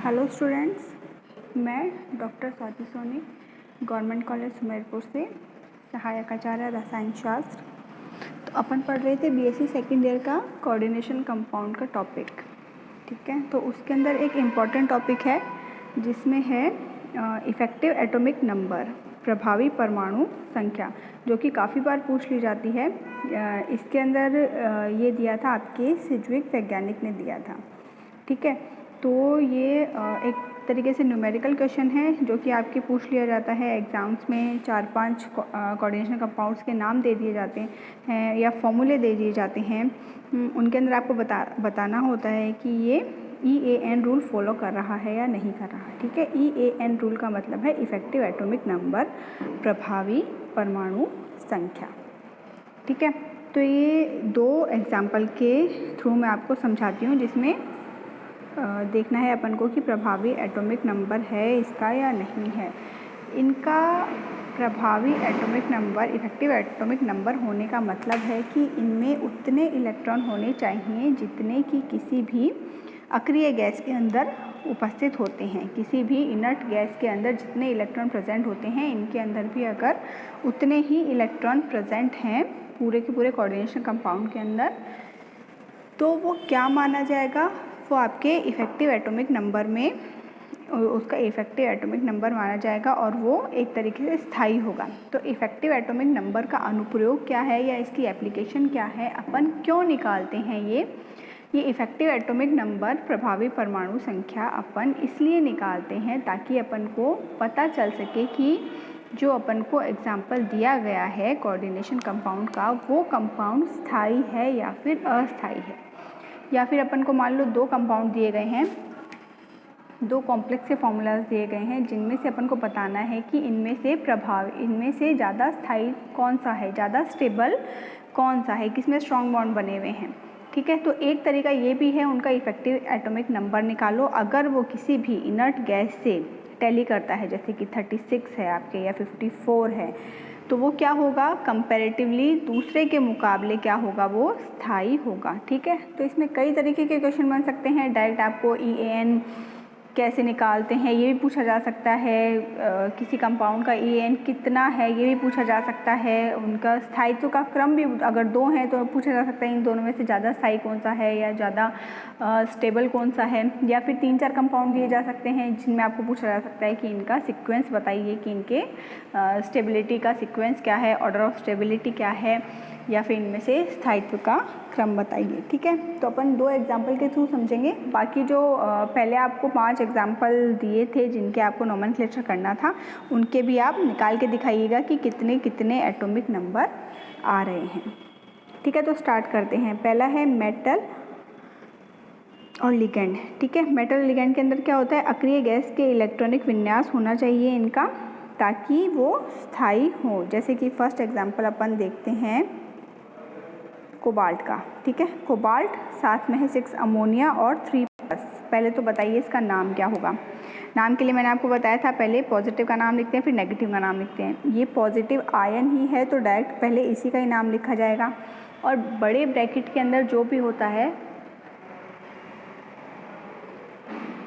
Hello students, मैं doctor Swati Soni government college Sumerpur से सहायक आचार्य रसायन शास्त्र। तो अपन पढ़ रहे थे बीएससी सेकेंड ईयर का कोऑर्डिनेशन कंपाउंड का टॉपिक। ठीक है, तो उसके अंदर एक इम्पॉर्टेंट टॉपिक है जिसमें है इफ़ेक्टिव एटॉमिक नंबर, प्रभावी परमाणु संख्या, जो कि काफ़ी बार पूछ ली जाती है। इसके अंदर ये दिया था आपके सिज्विक वैज्ञानिक ने दिया था। ठीक है, तो ये एक तरीके से न्यूमेरिकल क्वेश्चन है जो कि आपके पूछ लिया जाता है एग्ज़ाम्स में। 4-5 कोऑर्डिनेशन कंपाउंड्स के नाम दे दिए जाते हैं या फॉर्मूले दे दिए जाते हैं। उनके अंदर आपको बताना होता है कि ये EAN रूल फॉलो कर रहा है या नहीं कर रहा। ठीक है, EAN रूल का मतलब है इफ़ेक्टिव एटॉमिक नंबर, प्रभावी परमाणु संख्या। ठीक है, तो ये 2 एग्जाम्पल के थ्रू मैं आपको समझाती हूँ जिसमें देखना है अपन को कि प्रभावी एटॉमिक नंबर है इसका या नहीं है। इनका प्रभावी atomic number, effective atomic number होने का मतलब है कि इनमें उतने इलेक्ट्रॉन होने चाहिए जितने कि किसी भी अक्रिय गैस के अंदर उपस्थित होते हैं। किसी भी इनर्ट गैस के अंदर जितने इलेक्ट्रॉन प्रेजेंट होते हैं, इनके अंदर भी अगर उतने ही इलेक्ट्रॉन प्रेजेंट हैं पूरे के पूरे कोऑर्डिनेशन कंपाउंड के अंदर, तो वो क्या माना जाएगा, वो आपके इफ़ेक्टिव एटॉमिक नंबर में उसका इफ़ेक्टिव एटॉमिक नंबर माना जाएगा और वो एक तरीके से स्थायी होगा। तो इफ़ेक्टिव एटॉमिक नंबर का अनुप्रयोग क्या है या इसकी एप्लीकेशन क्या है, अपन क्यों निकालते हैं ये इफ़ेक्टिव एटॉमिक नंबर, प्रभावी परमाणु संख्या अपन इसलिए निकालते हैं ताकि अपन को पता चल सके कि जो अपन को एग्जाम्पल दिया गया है कोऑर्डिनेशन कंपाउंड का, वो कंपाउंड स्थायी है या फिर अस्थायी है। या फिर अपन को मान लो 2 कंपाउंड दिए गए हैं, 2 कॉम्प्लेक्स के फॉर्मूलाज दिए गए हैं जिनमें से अपन को बताना है कि इनमें से ज़्यादा स्थायी कौन सा है, ज़्यादा स्टेबल कौन सा है, किसमें स्ट्रॉन्ग बॉन्ड बने हुए हैं। ठीक है, तो एक तरीका ये भी है उनका इफ़ेक्टिव एटॉमिक नंबर निकालो। अगर वो किसी भी इनर्ट गैस से टैली करता है, जैसे कि 36 है आपके या 54 है, तो वो क्या होगा, कंपैरेटिवली दूसरे के मुकाबले क्या होगा, वो स्थायी होगा। ठीक है, तो इसमें कई तरीके के क्वेश्चन बन सकते हैं। डायरेक्ट आपको EAN कैसे निकालते हैं ये भी पूछा जा सकता है। किसी कंपाउंड का EAN कितना है ये भी पूछा जा सकता है। उनका स्थायित्व का क्रम भी, अगर 2 हैं तो पूछा जा सकता है इन दोनों में से ज़्यादा स्थायी कौन सा है या ज़्यादा स्टेबल कौन सा है। या फिर 3-4 कंपाउंड दिए जा सकते हैं जिनमें आपको पूछा जा सकता है कि इनका सीक्वेंस बताइए कि इनके स्टेबिलिटी का सीक्वेंस क्या है, ऑर्डर ऑफ स्टेबिलिटी क्या है, या फिर इनमें से स्थायित्व का क्रम बताइए। ठीक है, तो अपन 2 एग्जाम्पल के थ्रू समझेंगे। बाकी जो पहले आपको 5 एग्जाम्पल दिए थे जिनके आपको नोमेनक्लेचर करना था, उनके भी आप निकाल के दिखाइएगा कि कितने कितने एटॉमिक नंबर आ रहे हैं। ठीक है, तो स्टार्ट करते हैं। पहला है मेटल और लिगेंड। ठीक है, मेटल और लिगेंड के अंदर क्या होता है, अक्रिय गैस के इलेक्ट्रॉनिक विन्यास होना चाहिए इनका ताकि वो स्थायी हो। जैसे कि फर्स्ट एग्जाम्पल अपन देखते हैं कोबाल्ट का। ठीक है, कोबाल्ट साथ में है 6 अमोनिया और 3+। पहले तो बताइए इसका नाम क्या होगा। नाम के लिए मैंने आपको बताया था, पहले पॉजिटिव का नाम लिखते हैं फिर नेगेटिव का नाम लिखते हैं। ये पॉजिटिव आयन ही है तो डायरेक्ट पहले इसी का ही नाम लिखा जाएगा। और बड़े ब्रैकेट के अंदर जो भी होता है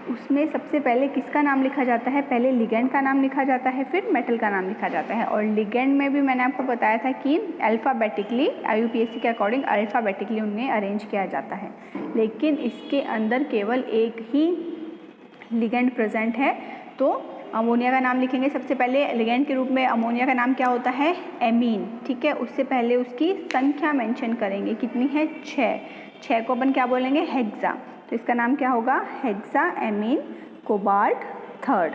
उसमें सबसे पहले किसका नाम लिखा जाता है, पहले लिगेंड का नाम लिखा जाता है फिर मेटल का नाम लिखा जाता है। और लिगेंड में भी मैंने आपको बताया था कि अल्फ़ाबेटिकली, IUPAC के अकॉर्डिंग अल्फ़ाबेटिकली उन्हें अरेंज किया जाता है, लेकिन इसके अंदर केवल एक ही लिगेंड प्रेजेंट है। तो अमोनिया का नाम लिखेंगे सबसे पहले लिगेंड के रूप में। अमोनिया का नाम क्या होता है, एमीन। ठीक है, उससे पहले उसकी संख्या मेंशन करेंगे, कितनी है, 6 को अपन क्या बोलेंगे, हेक्सा। तो इसका नाम क्या होगा, hexa amine cobalt 3rd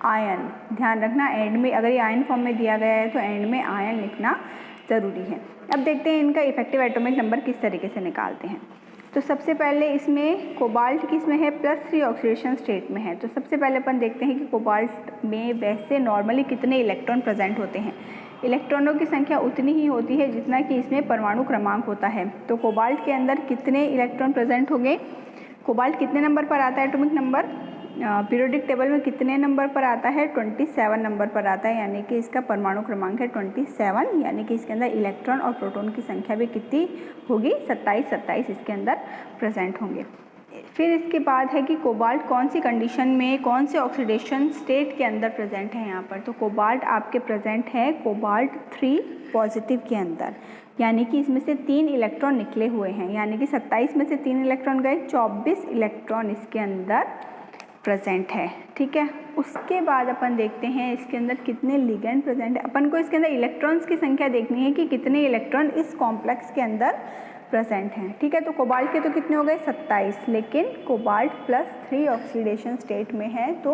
ion. ध्यान रखना एंड में, अगर ये आयन फॉर्म में दिया गया है तो एंड में आयन लिखना ज़रूरी है। अब देखते हैं इनका इफ़ेक्टिव एटॉमिक नंबर किस तरीके से निकालते हैं। तो सबसे पहले इसमें कोबाल्ट किस में है, +3 ऑक्सीडेशन स्टेट में है। तो सबसे पहले अपन देखते हैं कि कोबाल्ट में वैसे नॉर्मली कितने इलेक्ट्रॉन प्रेजेंट होते हैं। इलेक्ट्रॉनों की संख्या उतनी ही होती है जितना कि इसमें परमाणु क्रमांक होता है। तो कोबाल्ट के अंदर कितने इलेक्ट्रॉन प्रेजेंट होंगे, कोबाल्ट कितने नंबर पर आता है एटॉमिक नंबर, पीरियोडिक टेबल में कितने नंबर पर आता है, 27 नंबर पर आता है। यानी कि इसका परमाणु क्रमांक है 27, यानी कि इसके अंदर इलेक्ट्रॉन और प्रोटॉन की संख्या भी कितनी होगी, 27 इसके अंदर प्रेजेंट होंगे। फिर इसके बाद है कि कोबाल्ट कौन सी कंडीशन में, कौन से ऑक्सीडेशन स्टेट के अंदर प्रेजेंट है यहाँ पर। तो कोबाल्ट आपके प्रेजेंट है कोबाल्ट 3 पॉजिटिव के अंदर, यानी कि इसमें से 3 इलेक्ट्रॉन निकले हुए हैं, यानी कि 27 में से 3 इलेक्ट्रॉन गए, 24 इलेक्ट्रॉन इसके अंदर प्रेजेंट है। ठीक है, उसके बाद अपन देखते हैं इसके अंदर कितने लिगेंड प्रेजेंट है। अपन को इसके अंदर इलेक्ट्रॉन्स की संख्या देखनी है कि कितने इलेक्ट्रॉन इस कॉम्प्लेक्स के अंदर प्रेजेंट हैं। ठीक है, तो कोबाल्ट के तो कितने हो गए 27, लेकिन कोबाल्ट +3 ऑक्सीडेशन स्टेट में है तो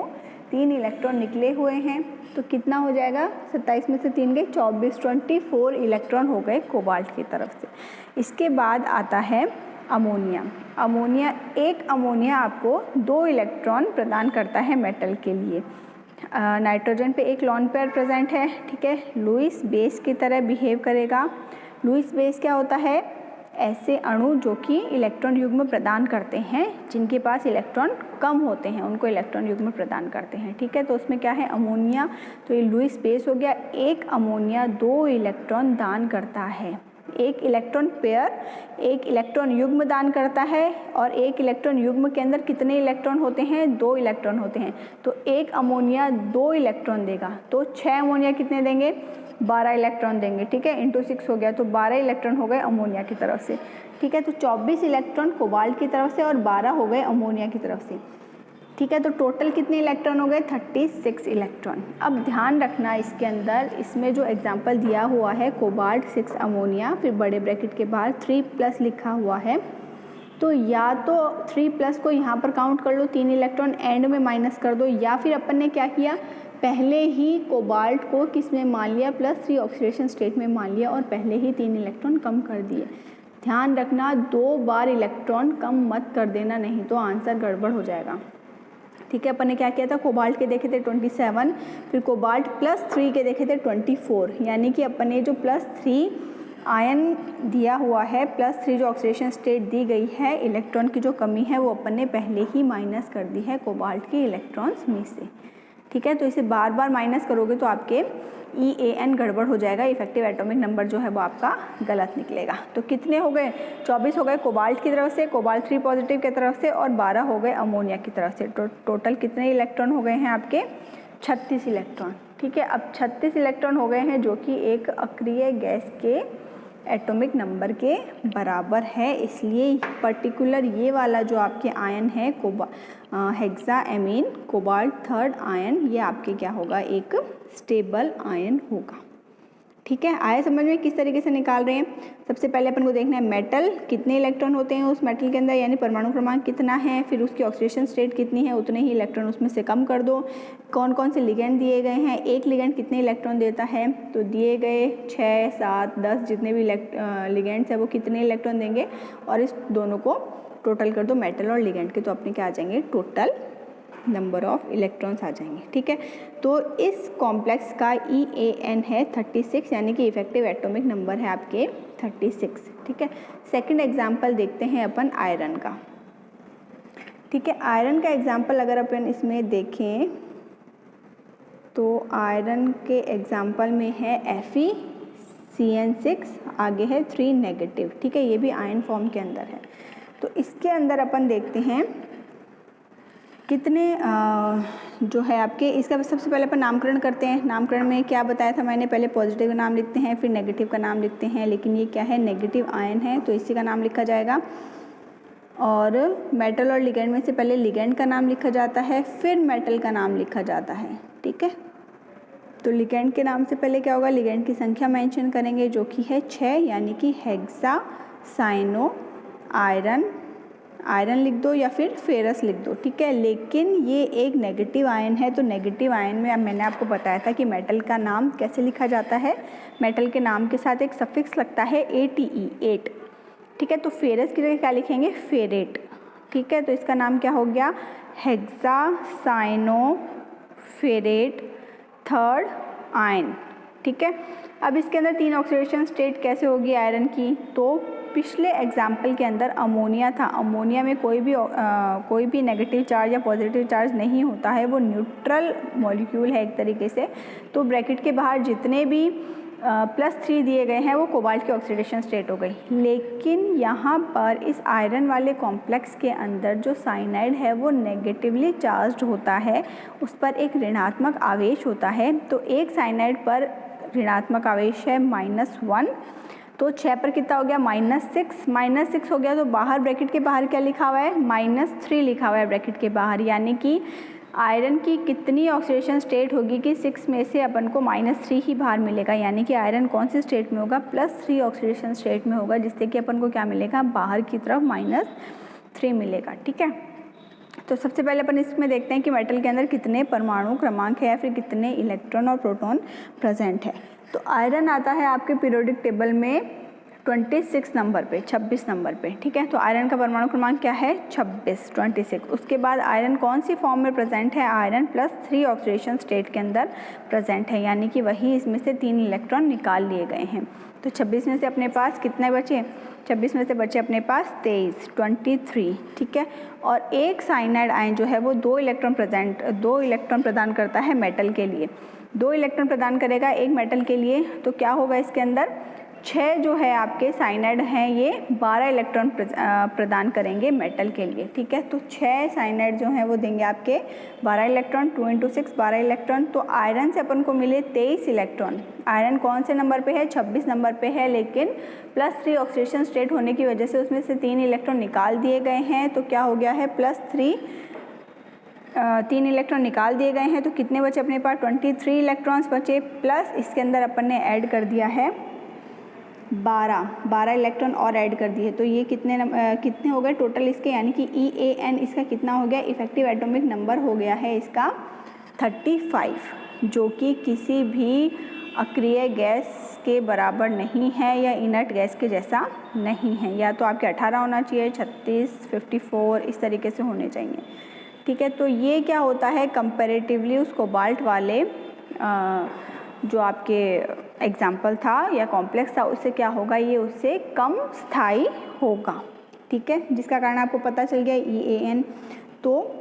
3 इलेक्ट्रॉन निकले हुए हैं, तो कितना हो जाएगा 27 में से 3 गए 24, 24 इलेक्ट्रॉन हो गए कोबाल्ट की तरफ से। इसके बाद आता है अमोनिया। अमोनिया, एक अमोनिया आपको 2 इलेक्ट्रॉन प्रदान करता है मेटल के लिए। नाइट्रोजन पे एक लॉन पेयर प्रेजेंट है। ठीक है, लुईस बेस की तरह बिहेव करेगा। लुईस बेस क्या होता है, ऐसे अणु जो कि इलेक्ट्रॉन युग्म प्रदान करते हैं, जिनके पास इलेक्ट्रॉन कम होते हैं उनको इलेक्ट्रॉन युग्म प्रदान करते हैं। ठीक है, तो उसमें क्या है अमोनिया, तो ये लुईस बेस हो गया। एक अमोनिया 2 इलेक्ट्रॉन दान करता है, एक इलेक्ट्रॉन पेयर, एक इलेक्ट्रॉन युग्म दान करता है, और एक इलेक्ट्रॉन युग्म के अंदर कितने इलेक्ट्रॉन होते हैं 2 इलेक्ट्रॉन होते हैं। तो एक अमोनिया 2 इलेक्ट्रॉन देगा, तो 6 अमोनिया कितने देंगे 12 इलेक्ट्रॉन देंगे। ठीक है, इंटू 6 हो गया, तो 12 इलेक्ट्रॉन हो गए अमोनिया की तरफ से। ठीक है, तो 24 इलेक्ट्रॉन कोबाल्ट की तरफ से और 12 हो गए अमोनिया की तरफ से। ठीक है, तो टोटल कितने इलेक्ट्रॉन हो गए 36 इलेक्ट्रॉन। अब ध्यान रखना इसके अंदर, इसमें जो एग्जाम्पल दिया हुआ है कोबाल्ट 6 अमोनिया, फिर बड़े ब्रैकेट के बाहर 3+ लिखा हुआ है, तो या तो 3+ को यहाँ पर काउंट कर लो, 3 इलेक्ट्रॉन एंड में माइनस कर दो, या फिर अपन ने क्या किया पहले ही कोबाल्ट को किस में मान लिया +3 ऑक्सीडेशन स्टेट में मान लिया और पहले ही 3 इलेक्ट्रॉन कम कर दिए। ध्यान रखना 2 बार इलेक्ट्रॉन कम मत कर देना, नहीं तो आंसर गड़बड़ हो जाएगा। ठीक है, अपन ने क्या किया था कोबाल्ट के देखे थे 27, फिर कोबाल्ट +3 के देखे थे 24, यानी कि अपन ने जो +3 आयन दिया हुआ है, +3 जो ऑक्सीडेशन स्टेट दी गई है, इलेक्ट्रॉन की जो कमी है वो अपन ने पहले ही माइनस कर दी है कोबाल्ट के इलेक्ट्रॉन्स में से। ठीक है, तो इसे बार बार माइनस करोगे तो आपके EAN गड़बड़ हो जाएगा, इफेक्टिव एटॉमिक नंबर जो है वो आपका गलत निकलेगा। तो कितने हो गए 24 हो गए कोबाल्ट की तरफ से, कोबाल्ट 3 पॉजिटिव की तरफ से, और 12 हो गए अमोनिया की तरफ से। टोटल कितने इलेक्ट्रॉन हो गए हैं आपके 36 इलेक्ट्रॉन। ठीक है, अब 36 इलेक्ट्रॉन हो गए हैं जो कि एक अक्रिय गैस के एटॉमिक नंबर के बराबर है, इसलिए पर्टिकुलर ये वाला जो आपके आयन है हेक्साएमीन कोबाल्ट 3rd आयन, ये आपके क्या होगा एक स्टेबल आयन होगा। ठीक है, आया समझ में किस तरीके से निकाल रहे हैं। सबसे पहले अपन को देखना है मेटल कितने इलेक्ट्रॉन होते हैं उस मेटल के अंदर, यानी परमाणु क्रमांक कितना है, फिर उसकी ऑक्सीडेशन स्टेट कितनी है, उतने ही इलेक्ट्रॉन उसमें से कम कर दो। कौन कौन से लिगेंड दिए गए हैं, एक लिगेंड कितने इलेक्ट्रॉन देता है, तो दिए गए 6, 7, 10 जितने भी लिगेंड्स है वो कितने इलेक्ट्रॉन देंगे, और इस दोनों को टोटल कर दो मेटल और लिगेंड के, तो अपने क्या आ जाएंगे टोटल नंबर ऑफ इलेक्ट्रॉन्स आ जाएंगे। ठीक है, तो इस कॉम्प्लेक्स का EAN है 36, यानी कि इफेक्टिव एटॉमिक नंबर है आपके 36। ठीक है, सेकंड एग्जांपल देखते हैं अपन आयरन का। ठीक है, आयरन का एग्जांपल अगर अपन इसमें देखें तो आयरन के एग्जांपल में है FeCN6, आगे है 3 नेगेटिव। ठीक है, ये भी आयन फॉर्म के अंदर है। तो इसके अंदर अपन देखते हैं कितने जो है आपके, इसका सबसे पहले अपन नामकरण करते हैं। नामकरण में क्या बताया था मैंने, पहले पॉजिटिव का नाम लिखते हैं फिर नेगेटिव का नाम लिखते हैं, लेकिन ये क्या है नेगेटिव आयन है तो इसी का नाम लिखा जाएगा। और मेटल और लिगेंड में से पहले लिगेंड का नाम लिखा जाता है फिर मेटल का नाम लिखा जाता है। ठीक है, तो लिगेंड के नाम से पहले क्या होगा, लिगेंड की संख्या मेंशन करेंगे जो कि है 6, यानी कि हेक्सा साइनो आयरन, आयरन लिख दो या फिर फेरस लिख दो। ठीक है, लेकिन ये एक नेगेटिव आयन है, तो नेगेटिव आयन में अब मैंने आपको बताया था कि मेटल का नाम कैसे लिखा जाता है, मेटल के नाम के साथ एक सफिक्स लगता है ATE 8। ठीक है, तो फेरस की जगह क्या लिखेंगे फेरेट। ठीक है, तो इसका नाम क्या हो गया hexa cyano ferret 3rd ion. ठीक है, अब इसके अंदर 3 ऑक्सीडेशन स्टेट कैसे होगी आयरन की, तो पिछले एग्जाम्पल के अंदर अमोनिया था, अमोनिया में कोई भी नेगेटिव चार्ज या पॉजिटिव चार्ज नहीं होता है, वो न्यूट्रल मॉलिक्यूल है एक तरीके से। तो ब्रैकेट के बाहर जितने भी +3 दिए गए हैं वो कोबाल्ट की ऑक्सीडेशन स्टेट हो गई। लेकिन यहाँ पर इस आयरन वाले कॉम्प्लेक्स के अंदर जो साइनाइड है वो नेगेटिवली चार्ज्ड होता है, उस पर एक ऋणात्मक आवेश होता है। तो एक साइनाइड पर ऋणात्मक आवेश है -1, तो 6 पर कितना हो गया -6 हो गया। तो बाहर ब्रैकेट के बाहर क्या लिखा हुआ है, -3 लिखा हुआ है ब्रैकेट के बाहर, यानी कि आयरन की कितनी ऑक्सीडेशन स्टेट होगी कि 6 में से अपन को -3 ही बाहर मिलेगा, यानी कि आयरन कौन सी स्टेट में होगा, +3 ऑक्सीडेशन स्टेट में होगा, जिससे कि अपन को क्या मिलेगा, बाहर की तरफ -3 मिलेगा। ठीक है, तो सबसे पहले अपन इसमें देखते हैं कि मेटल के अंदर कितने परमाणु क्रमांक है या फिर कितने इलेक्ट्रॉन और प्रोटॉन प्रेजेंट है। तो आयरन आता है आपके पीरियोडिक टेबल में 26 नंबर पे, 26 नंबर पे। ठीक है, तो आयरन का परमाणु क्रमांक क्या है, 26। उसके बाद आयरन कौन सी फॉर्म में प्रेजेंट है, आयरन +3 ऑक्सीडेशन स्टेट के अंदर प्रेजेंट है, यानी कि वही इसमें से 3 इलेक्ट्रॉन निकाल लिए गए हैं। तो 26 में से अपने पास कितने बचे, 26 में से बचे अपने पास 23। ठीक है, और एक साइनाइड आयन जो है वो 2 इलेक्ट्रॉन प्रदान करता है मेटल के लिए, 2 इलेक्ट्रॉन प्रदान करेगा एक मेटल के लिए। तो क्या होगा इसके अंदर, 6 जो है आपके साइनाइड हैं ये 12 इलेक्ट्रॉन प्रदान करेंगे मेटल के लिए। ठीक है, तो 6 साइनाइड जो हैं वो देंगे आपके 12 इलेक्ट्रॉन, 2 × 6 12 इलेक्ट्रॉन। तो आयरन से अपन को मिले 23 इलेक्ट्रॉन। आयरन कौन से नंबर पे है, 26 नंबर पे है, लेकिन +3 ऑक्सीडेशन स्टेट होने की वजह से उसमें से 3 इलेक्ट्रॉन निकाल दिए गए हैं। तो क्या हो गया है, +3 इलेक्ट्रॉन निकाल दिए गए हैं। तो कितने बचे अपने पास, 23 इलेक्ट्रॉन्स बचे, प्लस इसके अंदर अपन ने ऐड कर दिया है 12 इलेक्ट्रॉन और ऐड कर दिए। तो ये कितने हो गए टोटल इसके, यानी कि EAN इसका कितना हो गया, इफेक्टिव एटॉमिक नंबर हो गया है इसका 35, जो कि किसी भी अक्रिय गैस के बराबर नहीं है या इनर्ट गैस के जैसा नहीं है। या तो आपके 18 होना चाहिए, 36, 54 इस तरीके से होने चाहिए। ठीक है, तो ये क्या होता है, कंपैरेटिवली उस कोबाल्ट वाले जो आपके एग्जाम्पल था या कॉम्प्लेक्स था उससे क्या होगा, ये उससे कम स्थायी होगा। ठीक है, जिसका कारण आपको पता चल गया EAN। तो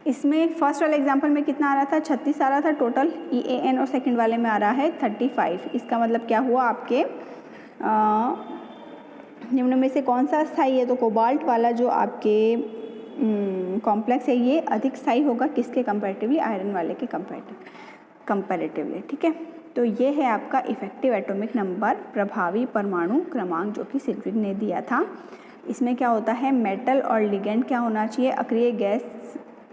इसमें फर्स्ट वाले एग्जाम्पल में कितना आ रहा था, 36 आ रहा था टोटल EAN, और सेकंड वाले में आ रहा है 35। इसका मतलब क्या हुआ, आपके निम्न में से कौन सा स्थायी है, तो कोबाल्ट वाला जो आपके कॉम्प्लेक्स है ये अधिक स्थायी होगा, किसके कंपैरेटिवली, आयरन वाले के कंपैरेटिवली। ठीक है, तो ये है आपका इफेक्टिव एटॉमिक नंबर, प्रभावी परमाणु क्रमांक, जो कि सिल्विक ने दिया था। इसमें क्या होता है, मेटल और लिगेंड क्या होना चाहिए, अक्रिय गैस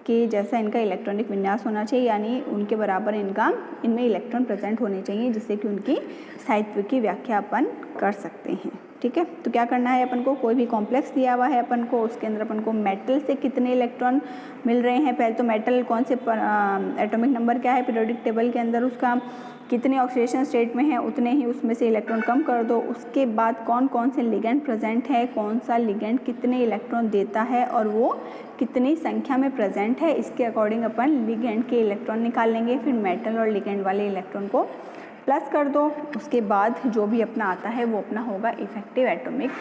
के जैसा इनका इलेक्ट्रॉनिक विन्यास होना चाहिए, यानी उनके बराबर इनमें इलेक्ट्रॉन प्रेजेंट होने चाहिए, जिससे कि उनकी स्थायित्व की व्याख्या अपन कर सकते हैं। ठीक है, तो क्या करना है अपन को, कोई भी कॉम्प्लेक्स दिया हुआ है अपन को, उसके अंदर अपन को मेटल से कितने इलेक्ट्रॉन मिल रहे हैं, पहले तो मेटल कौन से एटॉमिक नंबर क्या है पीरियोडिक टेबल के अंदर, उसका कितने ऑक्सीडेशन स्टेट में है उतने ही उसमें से इलेक्ट्रॉन कम कर दो। उसके बाद कौन कौन से लिगेंड प्रेजेंट है, कौन सा लिगेंड कितने इलेक्ट्रॉन देता है और वो कितनी संख्या में प्रेजेंट है, इसके अकॉर्डिंग अपन लिगेंड के इलेक्ट्रॉन निकाल लेंगे। फिर मेटल और लिगेंड वाले इलेक्ट्रॉन को प्लस कर दो, उसके बाद जो भी अपना आता है वो अपना होगा इफेक्टिव एटॉमिक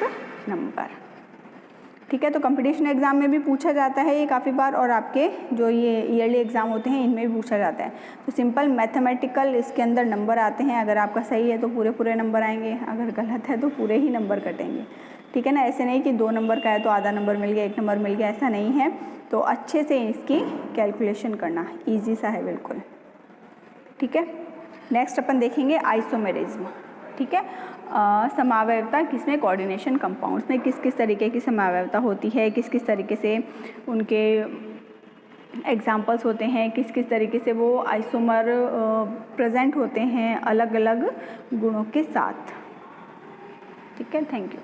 नंबर। ठीक है, तो कंपटीशन एग्जाम में भी पूछा जाता है ये काफ़ी बार, और आपके जो ये ईयरली एग्जाम होते हैं इनमें भी पूछा जाता है। तो सिंपल मैथमेटिकल इसके अंदर नंबर आते हैं, अगर आपका सही है तो पूरे नंबर आएंगे, अगर गलत है तो पूरे ही नंबर कटेंगे। ठीक है ना, ऐसे नहीं कि 2 नंबर का है तो आधा नंबर मिल गया, 1 नंबर मिल गया, ऐसा नहीं है। तो अच्छे से इसकी कैलकुलेशन करना, ईजी सा है बिल्कुल। ठीक है, नेक्स्ट अपन देखेंगे आइसोमेरिज्म। ठीक है, समावयवता किसमें, कोऑर्डिनेशन कंपाउंड्स में किस किस तरीके की समावयवता होती है, किस किस तरीके से उनके एग्जाम्पल्स होते हैं, किस किस तरीके से वो आइसोमर प्रेजेंट होते हैं अलग अलग गुणों के साथ। ठीक है, थैंक यू।